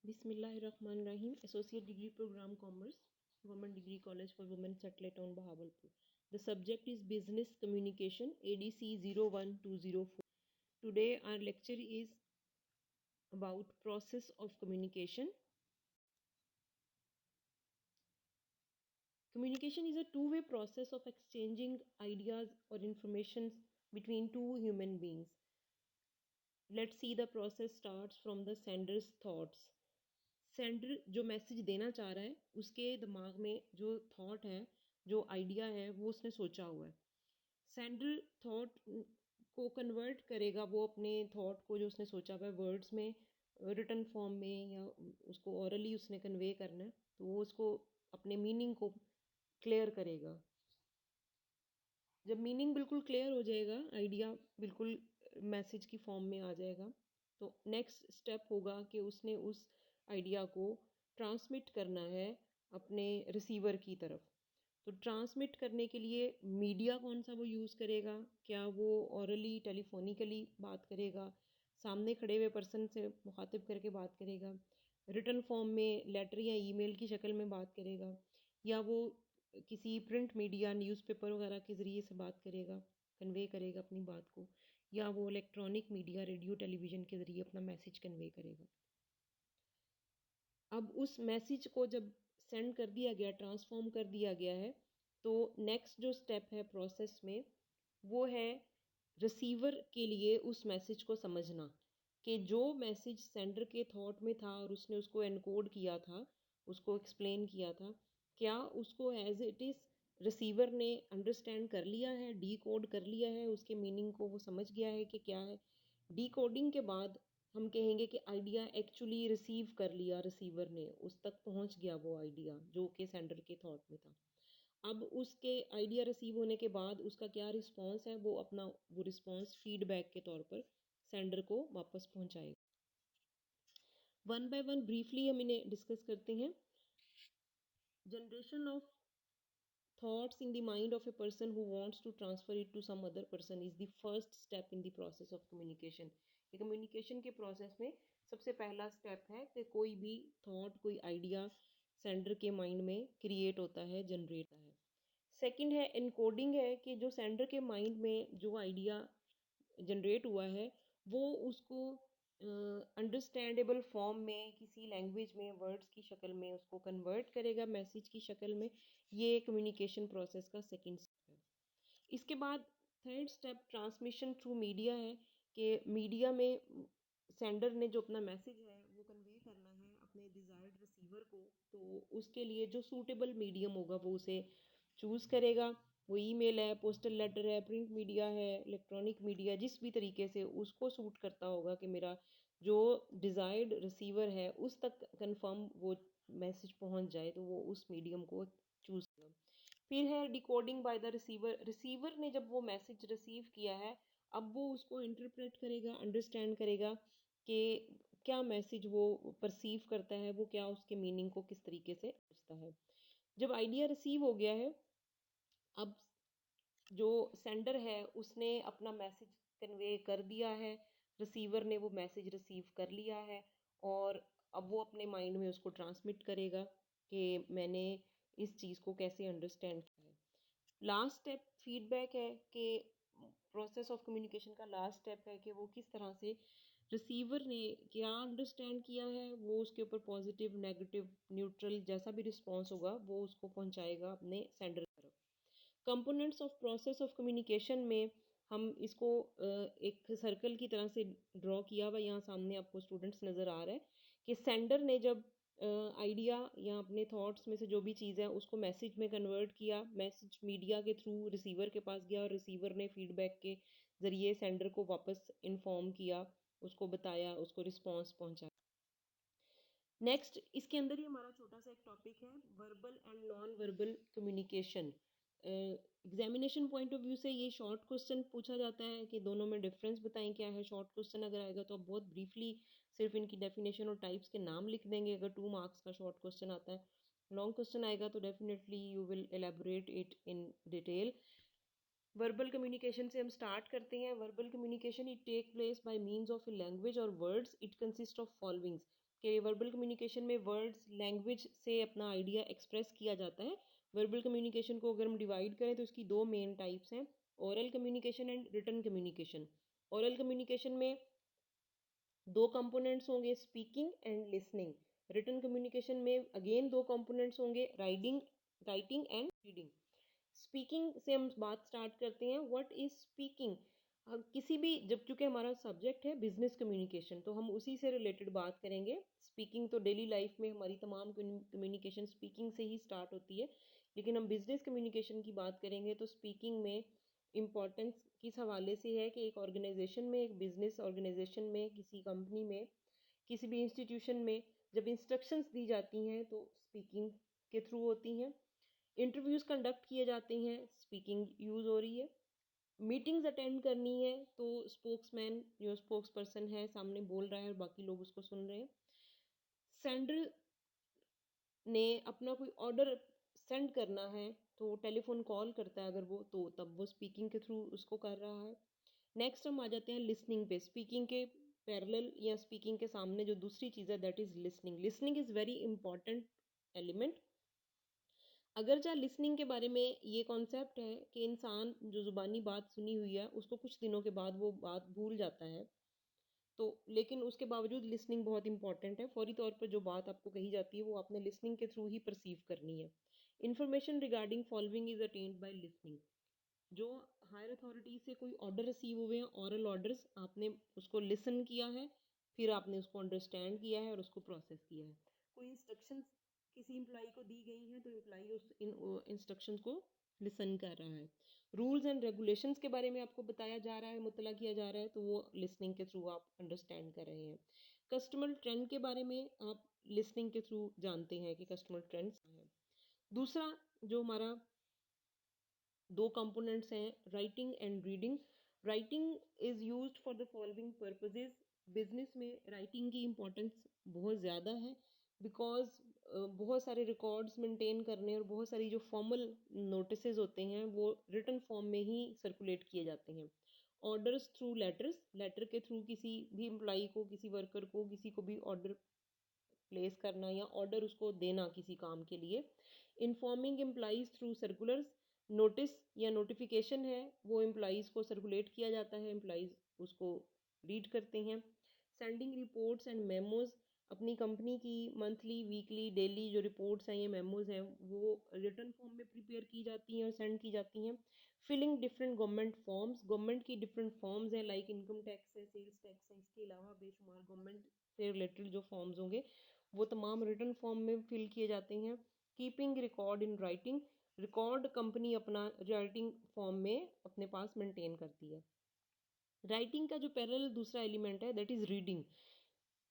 Bismillahirrahmanirrahim. Associate Degree Program Commerce, Government Degree College for Women, Satellite Town, Bahawalpur. The subject is Business Communication, ADC 01204. Today our lecture is about process of communication. Communication is a two-way process of exchanging ideas or information between two human beings. Let's see the process starts from the sender's thoughts. Sender जो message देना चाह रहा है उसके दिमाग में जो thought है, जो आइडिया है, वो उसने सोचा हुआ है. सेंडर थॉट को कन्वर्ट करेगा, वो अपने थॉट को जो उसने सोचा हुआ है वर्ड्स में, रिटन फॉर्म में, या उसको ऑरली उसने कन्वे करना है, तो वो उसको अपने मीनिंग को क्लियर करेगा. जब मीनिंग बिल्कुल क्लियर हो जाएगा, आइडिया बिल्कुल मैसेज की फॉर्म में आ जाएगा, तो नेक्स्ट स्टेप होगा कि उसने उस आइडिया को ट्रांसमिट करना है अपने रिसीवर की तरफ. तो ट्रांसमिट करने के लिए मीडिया कौन सा वो यूज़ करेगा? क्या वो ऑरली टेलीफोनिकली बात करेगा, सामने खड़े हुए पर्सन से मुखातिब करके बात करेगा, रिटन फॉर्म में लेटर या ईमेल की शक्ल में बात करेगा, या वो किसी प्रिंट मीडिया न्यूज़पेपर वगैरह के ज़रिए से बात करेगा, कन्वे करेगा अपनी बात को, या वो इलेक्ट्रॉनिक मीडिया रेडियो टेलीविज़न के ज़रिए अपना मैसेज कन्वे करेगा. अब उस मैसेज को जब सेंड कर दिया गया, ट्रांसफॉर्म कर दिया गया है, तो नेक्स्ट जो स्टेप है प्रोसेस में वो है रिसीवर के लिए उस मैसेज को समझना कि जो मैसेज सेंडर के थॉट में था और उसने उसको एनकोड किया था, उसको एक्सप्लेन किया था, क्या उसको एज इट इज़ रिसीवर ने अंडरस्टैंड कर लिया है, डी कोड कर लिया है, उसके मीनिंग को वो समझ गया है कि क्या है. डी कोडिंग के बाद हम कहेंगे कि आइडिया एक्चुअली रिसीव कर लिया रिसीवर ने, उस तक पहुंच गया वो आइडिया जो कि सेंडर के थॉट में था. अब उसके आइडिया रिसीव होने के बाद उसका क्या रिस्पांस है, वो अपना वो रिस्पांस फीडबैक के तौर पर सेंडर को वापस पहुंचाएगा. वन बाय वन ब्रीफली हम इन्हें डिस्कस करते हैं. Generation of thoughts in the mind of a person who wants to transfer it to some other person is the first step in the process of communication. ये communication के process में सबसे पहला step है कि कोई भी थॉट, कोई आइडिया सेंडर के माइंड में क्रिएट होता है, जनरेट होता है. सेकंड है एनकोडिंग, है कि जो सेंडर के माइंड में जो आइडिया जनरेट हुआ है वो उसको अंडरस्टैंडेबल फॉर्म में, किसी लैंग्वेज में, वर्ड्स की शक्ल में उसको कन्वर्ट करेगा मैसेज की शक्ल में. ये कम्युनिकेशन प्रोसेस का सेकंड स्टेप है. इसके बाद third step transmission through media है कि मीडिया में सेंडर ने जो अपना मैसेज है वो कन्वे करना है अपने डिज़ायर्ड रिसीवर को, तो उसके लिए जो सूटेबल मीडियम होगा वो उसे चूज़ करेगा. वो ईमेल है, पोस्टल लेटर है, प्रिंट मीडिया है, इलेक्ट्रॉनिक मीडिया, जिस भी तरीके से उसको सूट करता होगा कि मेरा जो डिज़ायर्ड रिसीवर है उस तक कंफर्म वो मैसेज पहुंच जाए, तो वो उस मीडियम को चूज़ करेगा. फिर है decoding by the receiver. Receiver ने जब वो मैसेज रिसीव किया है, अब वो उसको इंटरप्रेट करेगा, अंडरस्टैंड करेगा कि क्या मैसेज वो परसीव करता है, वो क्या उसके मीनिंग को किस तरीके से समझता है. जब आइडिया रिसीव हो गया है, अब जो सेंडर है उसने अपना मैसेज कन्वे कर दिया है, रिसीवर ने वो मैसेज रिसीव कर लिया है, और अब वो अपने माइंड में उसको ट्रांसमिट करेगा कि मैंने इस चीज़ को कैसे अंडरस्टैंड किया है. लास्ट स्टेप फीडबैक है कि प्रोसेस ऑफ कम्युनिकेशन का लास्ट स्टेप है कि वो किस तरह से रिसीवर ने क्या अंडरस्टैंड किया है, वो उसके ऊपर पॉजिटिव, नेगेटिव, न्यूट्रल जैसा भी रिस्पॉन्स होगा वो उसको पहुंचाएगा अपने सेंडर की तरफ. Components of process of communication में हम इसको एक सर्कल की तरह से ड्रॉ किया हुआ यहाँ सामने आपको स्टूडेंट्स नज़र आ रहा है कि सेंडर ने जब आइडिया या अपने थॉट्स में से जो भी चीज़ है उसको मैसेज में कन्वर्ट किया, मैसेज मीडिया के थ्रू रिसीवर के पास गया और रिसीवर ने फीडबैक के ज़रिए सेंडर को वापस इन्फॉर्म किया, उसको बताया, उसको रिस्पॉन्स पहुँचाया. नेक्स्ट इसके अंदर ही हमारा छोटा सा एक टॉपिक है verbal and non verbal communication. Examination point of view से ये शॉर्ट क्वेश्चन पूछा जाता है कि दोनों में डिफरेंस बताएं क्या है. शॉर्ट क्वेश्चन अगर आएगा तो आप बहुत ब्रीफली सिर्फ इनकी डेफिनेशन और टाइप्स के नाम लिख देंगे अगर 2 मार्क्स का शॉर्ट क्वेश्चन आता है. लॉन्ग क्वेश्चन आएगा तो definitely you will elaborate it in detail. Verbal communication से हम स्टार्ट करते हैं. Verbal communication it take place by means of a language और words. It consist of followings. कि वर्बल कम्युनिकेशन में वर्ड्स लैंग्वेज से अपना आइडिया एक्सप्रेस किया जाता है। वर्बल कम्युनिकेशन को अगर हम डिवाइड करें तो इसकी दो मेन टाइप्स हैं, oral communication and written communication. Oral communication में दो कंपोनेंट्स होंगे, speaking and listening. Written communication में अगेन दो कंपोनेंट्स होंगे, राइटिंग एंड रीडिंग। स्पीकिंग से हम बात स्टार्ट करते हैं। What is speaking? किसी भी, जब चूंकि हमारा सब्जेक्ट है बिजनेस कम्युनिकेशन, तो हम उसी से रिलेटेड बात करेंगे। स्पीकिंग तो डेली लाइफ में हमारी तमाम कम्युनिकेशन स्पीकिंग से ही स्टार्ट होती है, लेकिन हम बिजनेस कम्युनिकेशन की बात करेंगे तो स्पीकिंग में इम्पॉर्टेंस किस हवाले से है कि एक ऑर्गेनाइजेशन में, एक बिजनेस ऑर्गेनाइजेशन में, किसी कंपनी में, किसी भी इंस्टीट्यूशन में जब इंस्ट्रक्शंस दी जाती हैं तो स्पीकिंग के थ्रू होती हैं। इंटरव्यूज कंडक्ट किए जाते हैं, स्पीकिंग यूज हो रही है। मीटिंग्स अटेंड करनी है तो स्पोक्समैन, जो स्पोक्स पर्सन है, सामने बोल रहा है और बाकी लोग उसको सुन रहे हैं। सेंडर ने अपना कोई ऑर्डर सेंड करना है तो टेलीफोन कॉल करता है अगर वो, तो तब वो स्पीकिंग के थ्रू उसको कर रहा है। नेक्स्ट हम आ जाते हैं लिसनिंग पे। स्पीकिंग के पैरेलल या स्पीकिंग के सामने जो दूसरी चीज़ है that is listening. Listening is very important element. अगर चाहे लिसनिंग के बारे में ये कॉन्सेप्ट है कि इंसान जो ज़ुबानी बात सुनी हुई है उसको कुछ दिनों के बाद वो बात भूल जाता है, तो लेकिन उसके बावजूद लिसनिंग बहुत इंपॉर्टेंट है। फौरी तौर पर जो बात आपको कही जाती है वो आपने लिसनिंग के थ्रू ही परसीव करनी है। Information regarding following is attend by listening. जो हायर अथॉरिटी से कोई ऑर्डर रिसीव हुए हैं, ऑरल ऑर्डर्स, आपने उसको लिसन किया है, फिर आपने उसको अंडरस्टैंड किया है और उसको प्रोसेस किया है। कोई इंस्ट्रक्शंस किसी एम्प्लॉई को दी गई हैं तो एम्प्लॉई उस इंस्ट्रक्शंस को लिसन कर रहा है। रूल्स एंड रेगुलेशंस के बारे में आपको बताया जा रहा है, मुतला किया जा रहा है, तो वो लिसनिंग के थ्रू आप अंडरस्टैंड कर रहे हैं। कस्टमर ट्रेंड के बारे में आप लिसनिंग के थ्रू जानते हैं कि कस्टमर ट्रेंड्स हैं। दूसरा जो हमारा दो कंपोनेंट्स हैं, writing and reading. Writing is used for the following purposes. Business में राइटिंग की इम्पोर्टेंस बहुत ज़्यादा है, बिकॉज बहुत सारे रिकॉर्ड्स मेंटेन करने और बहुत सारी जो फॉर्मल नोटिसेज होते हैं वो रिटन फॉर्म में ही सर्कुलेट किए जाते हैं। ऑर्डर्स थ्रू लेटर्स, लेटर के थ्रू किसी भी एम्प्लॉई को, किसी वर्कर को, किसी को भी ऑर्डर प्लेस करना या ऑर्डर उसको देना किसी काम के लिए। Informing employees through circulars, notice या नोटिफिकेशन है वो एम्प्लॉइज़ को सर्कुलेट किया जाता है, एम्प्लॉइज़ उसको रीड करते हैं। सेंडिंग रिपोर्ट्स एंड मेमोज, अपनी कंपनी की मंथली, वीकली, डेली जो रिपोर्ट्स हैं, ये मेमोज हैं, वो रिटन फॉर्म में प्रिपेयर की जाती हैं और सेंड की जाती हैं। Filling different government forms, government की डिफरेंट फॉर्म्स हैं, लाइक इनकम टैक्स है, सेल्स टैक्स है, इसके अलावा बेशुमार गवर्नमेंट से रिलेटेड जो फॉर्म्स होंगे वो तमाम रिटन फॉर्म में फिल किए जाते हैं। Keeping record in writing, record company अपना राइटिंग फॉर्म में अपने पास मेंटेन करती है। राइटिंग का जो पैरेलल दूसरा एलिमेंट है दैट इज रीडिंग।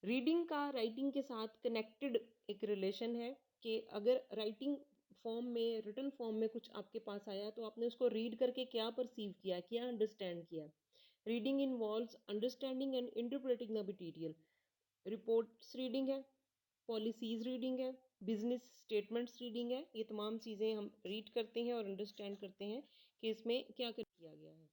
रीडिंग का राइटिंग के साथ कनेक्टेड एक रिलेशन है कि अगर राइटिंग फॉर्म में, रिटन फॉर्म में कुछ आपके पास आया तो आपने उसको रीड करके क्या परसीव किया, क्या अंडरस्टैंड किया। Reading involves understanding and interpreting the material. Reports reading है, पॉलिसीज रीडिंग है, बिजनेस स्टेटमेंट्स रीडिंग है, ये तमाम चीज़ें हम रीड करते हैं और अंडरस्टैंड करते हैं कि इसमें क्या किया गया है।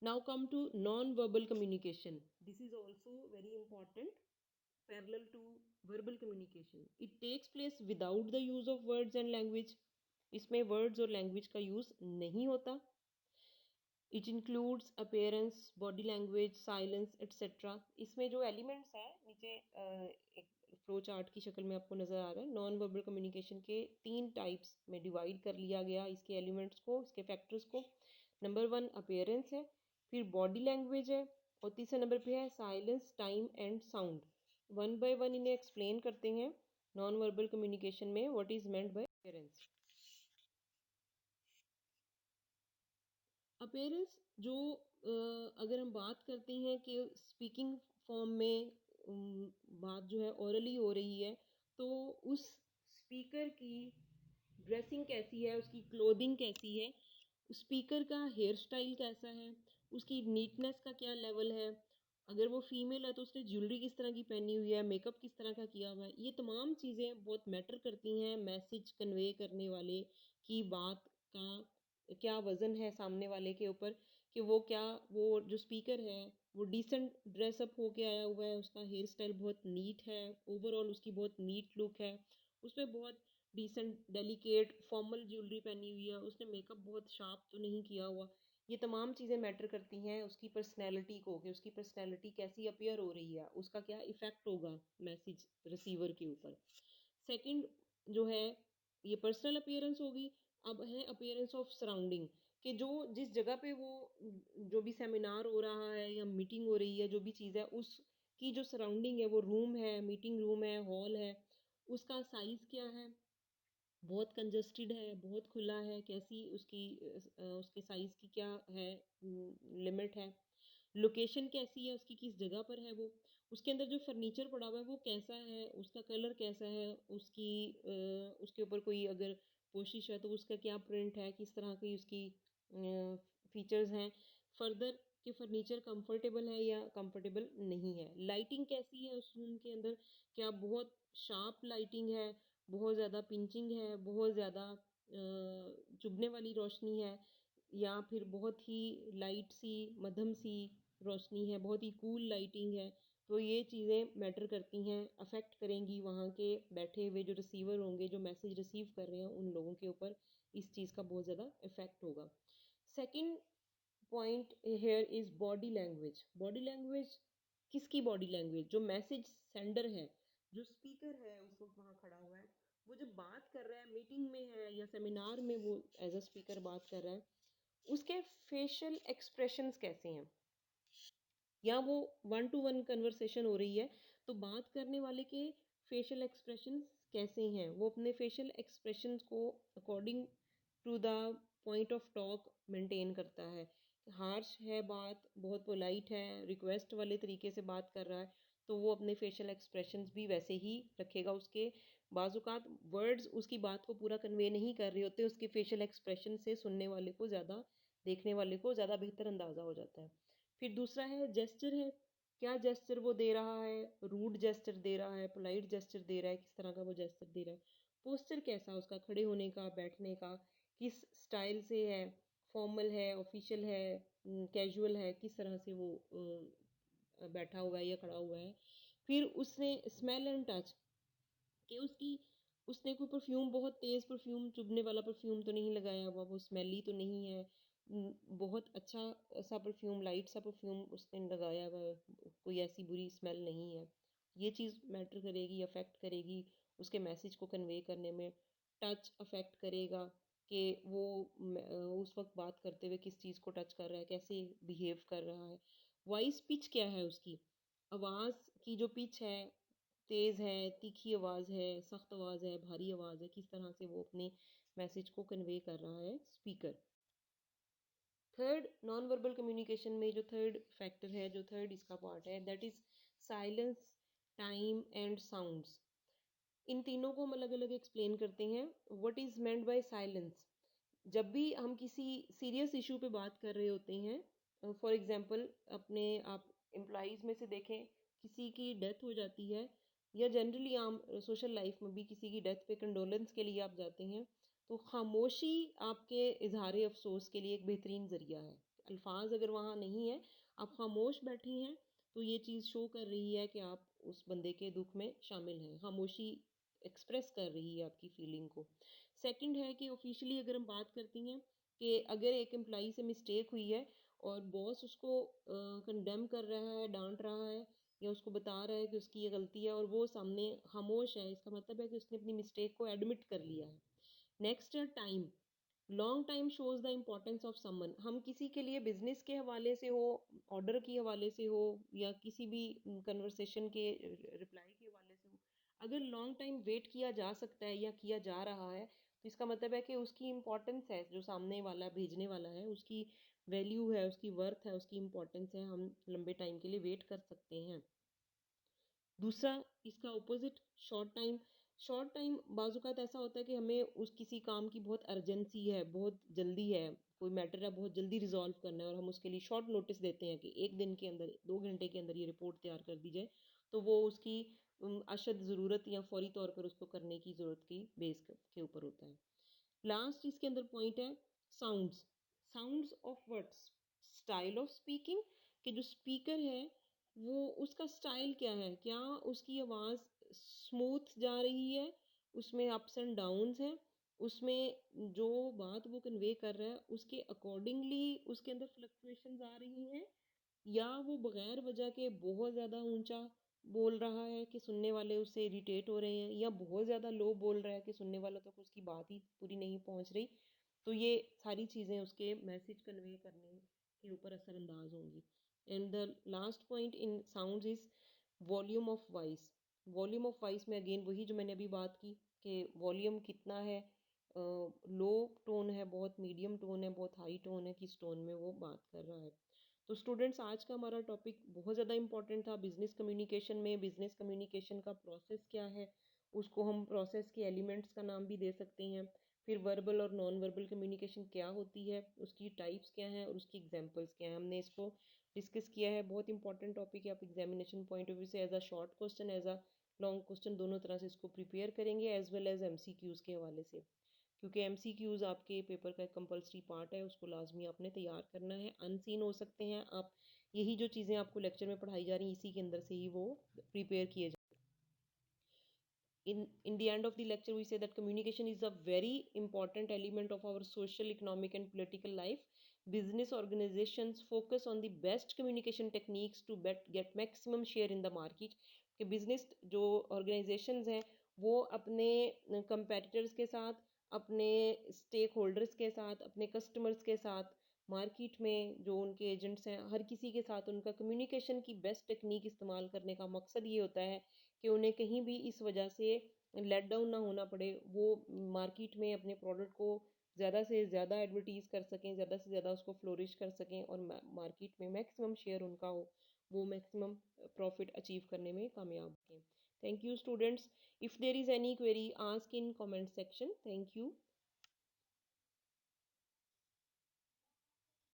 Now come to non verbal communication. This is also very important parallel to verbal communication. It takes place without the use of words and language. इसमें वर्ड्स और लैंग्वेज का यूज नहीं होता। It includes appearance, body language, silence etcetera. इसमें जो elements हैं नीचे एक फ्लो चार्ट की शक्ल में आपको नज़र आ रहा है। नॉन वर्बल कम्युनिकेशन के 3 टाइप्स में डिवाइड कर लिया गया इसके एलिमेंट्स को, इसके फैक्टर्स को। नंबर 1 अपेयरेंस है, फिर बॉडी लैंग्वेज है, और तीसरे नंबर पे है silence, time and sound. One by one इन्हें एक्सप्लेन करते हैं। नॉन वर्बल कम्युनिकेशन में what is meant bye appearance. Appearance जो अगर हम बात करते हैं कि स्पीकिंग फॉर्म में बात जो है ओरली हो रही है, तो उस स्पीकर की ड्रेसिंग कैसी है, उसकी क्लोथिंग कैसी है, स्पीकर का हेयर स्टाइल कैसा है, उसकी नीटनेस का क्या लेवल है, अगर वो फीमेल है तो उसने ज्वेलरी किस तरह की पहनी हुई है, मेकअप किस तरह का किया हुआ है, ये तमाम चीज़ें बहुत मैटर करती हैं मैसेज कन्वे करने वाले की बात का क्या वज़न है सामने वाले के ऊपर, कि वो क्या, वो जो स्पीकर है वो डिसेंट ड्रेसअप होके आया हुआ है, उसका हेयर स्टाइल बहुत नीट है, ओवरऑल उसकी बहुत नीट लुक है, उसमें बहुत डिसेंट डेलिकेट फॉर्मल ज्वेलरी पहनी हुई है, उसने मेकअप बहुत शार्प तो नहीं किया हुआ। ये तमाम चीज़ें मैटर करती हैं उसकी पर्सनैलिटी को, कि उसकी पर्सनैलिटी कैसी अपीयर हो रही है, उसका क्या इफ़ेक्ट होगा मैसेज रिसीवर के ऊपर। सेकंड जो है ये पर्सनल अपीयरेंस होगी। अब है अपीयरेंस ऑफ सराउंडिंग, कि जो जिस जगह पे वो जो भी सेमिनार हो रहा है या मीटिंग हो रही है, जो भी चीज़ है उसकी जो सराउंडिंग है, वो रूम है, मीटिंग रूम है, हॉल है, उसका साइज़ क्या है, बहुत कंजस्टेड है, बहुत खुला है, कैसी उसकी उसके साइज़ की क्या है लिमिट है, लोकेशन कैसी है उसकी, किस जगह पर है वो, उसके अंदर जो फर्नीचर पड़ा हुआ है वो कैसा है, उसका कलर कैसा है, उसकी उसके ऊपर कोई अगर पोशिश है तो उसका क्या प्रिंट है, किस तरह की उसकी फीचर्स हैं, फर्दर कि फर्नीचर कंफर्टेबल है या कंफर्टेबल नहीं है, लाइटिंग कैसी है उस रूम के अंदर, क्या बहुत शार्प लाइटिंग है, बहुत ज़्यादा पिंचिंग है, बहुत ज़्यादा चुभने वाली रोशनी है, या फिर बहुत ही लाइट सी मध्यम सी रोशनी है, बहुत ही कूल लाइटिंग है। तो ये चीज़ें मैटर करती हैं, अफेक्ट करेंगी वहाँ के बैठे हुए जो रिसीवर होंगे, जो मैसेज रिसीव कर रहे हैं उन लोगों के ऊपर इस चीज़ का बहुत ज़्यादा इफेक्ट होगा। Second point here is body language. Body language, किसकी बॉडी लैंग्वेज, जो मैसेज सेंडर है, जो स्पीकर है उस वक्त वहाँ खड़ा हुआ है, वो जब बात कर रहा है, मीटिंग में है या सेमिनार में वो एज अ स्पीकर बात कर रहा है, उसके फेशियल एक्सप्रेशंस कैसे हैं, या वो वन टू वन कन्वर्सेशन हो रही है तो बात करने वाले के फेशियल एक्सप्रेशंस कैसे हैं, वो अपने फेशियल एक्सप्रेशंस को according to the point of talk maintain करता है। हार्श है बात, बहुत पोलाइट है, रिक्वेस्ट वाले तरीके से बात कर रहा है, तो वो अपने फेशियल एक्सप्रेशंस भी वैसे ही रखेगा। उसके बाजुकात वर्ड्स उसकी बात को पूरा कन्वे नहीं कर रहे होते, उसके फेशियल एक्सप्रेशन से सुनने वाले को ज़्यादा, देखने वाले को ज़्यादा बेहतर अंदाज़ा हो जाता है। फिर दूसरा है जेस्चर है, क्या जेस्चर वो दे रहा है, रूड जेस्चर दे रहा है, पोलाइट जेस्चर दे रहा है, किस तरह का वो जेस्चर दे रहा है। पोस्चर कैसा उसका, खड़े होने का, बैठने का, किस स्टाइल से है, फॉर्मल है, ऑफिशियल है, कैजुअल है, किस तरह से वो बैठा हुआ है या खड़ा हुआ है। फिर उसने स्मेल एंड टच, कि उसने कोई परफ्यूम, बहुत तेज़ परफ्यूम, चुभने वाला परफ्यूम तो नहीं लगाया हुआ, वो स्मेली तो नहीं है, बहुत अच्छा सा परफ्यूम, लाइट सा परफ्यूम उसने लगाया हुआ है, कोई ऐसी बुरी स्मेल नहीं है। ये चीज़ मैटर करेगी, अफेक्ट करेगी उसके मैसेज को कन्वे करने में। टच अफेक्ट करेगा कि वो उस वक्त बात करते हुए किस चीज़ को टच कर रहा है, कैसे बिहेव कर रहा है। वॉइस पिच क्या है उसकी, आवाज़ की जो पिच है, तेज़ है, तीखी आवाज़ है, सख्त आवाज़ है, भारी आवाज़ है, किस तरह से वो अपने मैसेज को कन्वे कर रहा है speaker. Third, non verbal communication में जो थर्ड फैक्टर है, जो थर्ड इसका पार्ट है, that is silence, time and sounds. इन तीनों को हम अलग अलग एक्सप्लेन करते हैं। What is meant by silence, जब भी हम किसी सीरियस इशू पे बात कर रहे होते हैं, फॉर एग्जांपल अपने आप एम्प्लॉयज़ में से देखें, किसी की डेथ हो जाती है, या जनरली आम सोशल लाइफ में भी किसी की डेथ पे कंडोलेंस के लिए आप जाते हैं, तो खामोशी आपके इजहार अफसोस के लिए एक बेहतरीन ज़रिया है। अल्फाज अगर वहाँ नहीं है, आप खामोश बैठी हैं, तो ये चीज़ शो कर रही है कि आप उस बंदे के दुख में शामिल हैं। खामोशी एक्सप्रेस कर रही है आपकी फीलिंग को। सेकंड है कि ऑफिशियली अगर हम बात करती हैं कि अगर एक एम्प्लॉई से मिस्टेक हुई है और बॉस उसको कंडेम कर रहा है, डांट रहा है, या उसको बता रहा है कि उसकी ये गलती है, और वो सामने खामोश है, इसका मतलब है कि उसने अपनी मिस्टेक को एडमिट कर लिया है। नेक्स्ट है time. Long time shows the importance of someone. हम किसी के लिए बिजनेस के हवाले से हो, ऑर्डर के हवाले से हो, या किसी भी कन्वर्सेशन के रिप्लाई के हवाले से हो, अगर लॉन्ग टाइम वेट किया जा सकता है या किया जा रहा है, तो इसका मतलब है कि उसकी इम्पोर्टेंस है, जो सामने वाला भेजने वाला है उसकी वैल्यू है, उसकी वर्थ है, उसकी इम्पोर्टेंस है, हम लंबे टाइम के लिए वेट कर सकते हैं। दूसरा इसका opposite short time. Short time बाजुकात ऐसा होता है कि हमें उस किसी काम की बहुत अर्जेंसी है, बहुत जल्दी है, कोई मैटर है बहुत जल्दी रिजॉल्व करना है, और हम उसके लिए शॉर्ट नोटिस देते हैं कि एक दिन के अंदर, 2 घंटे के अंदर ये रिपोर्ट तैयार कर दी जाए, तो वो उसकी अशद ज़रूरत या फौरी तौर पर उसको करने की ज़रूरत की बेस के ऊपर होता है। लास्ट इसके अंदर पॉइंट है sounds. Sounds of words. Style of speaking, कि जो स्पीकर है वो उसका स्टाइल क्या है, क्या उसकी आवाज़ स्मूथ जा रही है, उसमें अप्स एंड डाउन्स हैं, उसमें जो बात वो कन्वे कर रहा है उसके अकॉर्डिंगली उसके अंदर फ्लक्चुएशंस आ रही हैं, या वो बगैर वजह के बहुत ज़्यादा ऊंचा बोल रहा है कि सुनने वाले उससे इरिटेट हो रहे हैं, या बहुत ज़्यादा लो बोल रहा है कि सुनने वालों तक उसकी बात ही पूरी नहीं पहुंच रही। तो ये सारी चीज़ें उसके मैसेज कन्वे करने के ऊपर असरअंदाज होंगी। And the last point in sounds is volume of voice. Volume of voice में अगेन वही जो मैंने अभी बात की कि वॉल्यूम कितना है, लो टोन है, बहुत मीडियम टोन है, बहुत हाई टोन है, किस टोन में वो बात कर रहा है। तो स्टूडेंट्स आज का हमारा टॉपिक बहुत ज़्यादा इंपॉर्टेंट था बिजनेस कम्युनिकेशन में। बिजनेस कम्युनिकेशन का प्रोसेस क्या है, उसको हम प्रोसेस के एलिमेंट्स का नाम भी दे सकते हैं। फिर वर्बल और नॉन वर्बल कम्युनिकेशन क्या होती है, उसकी टाइप्स क्या हैं और उसकी एग्जांपल्स क्या हैं, हमने इसको डिस्कस किया है। बहुत इंपॉर्टेंट टॉपिक है, आप एग्जामिनेशन पॉइंट ऑफ व्यू से as a short question, as a long question, दोनों तरह से इसको प्रिपेयर करेंगे, एज वेल एज एमसीक्यूज के हवाले से, क्योंकि एमसीक्यूज आपके पेपर का एक कंपलसरी पार्ट है, उसको लाजमी आपने तैयार करना है। अनसीन हो सकते हैं आप, यही जो चीज़ें आपको लेक्चर में पढ़ाई जा रही हैं इसी के अंदर से ही वो प्रिपेयर किए in the end of the lecture we say that communication is a very important element of our social, economic and political life. Business organizations focus on the best communication techniques to get maximum share in the market, कि business जो organisations हैं वो अपने competitors के साथ, अपने stake holders के साथ, अपने कस्टमर्स के साथ, मार्केट में जो उनके एजेंट्स हैं, हर किसी के साथ उनका कम्युनिकेशन की बेस्ट टेक्निक इस्तेमाल करने का मकसद ये होता है कि उन्हें कहीं भी इस वजह से लेट डाउन ना होना पड़े, वो मार्केट में अपने प्रोडक्ट को ज़्यादा से ज़्यादा एडवर्टीज़ कर सकें, ज़्यादा से ज़्यादा उसको फ्लोरिश कर सकें और मार्केट में मैक्सिमम शेयर उनका हो, वो मैक्सिमम प्रॉफिट अचीव करने में कामयाब हों। Thank you students. If there is any query ask in comment section. Thank you.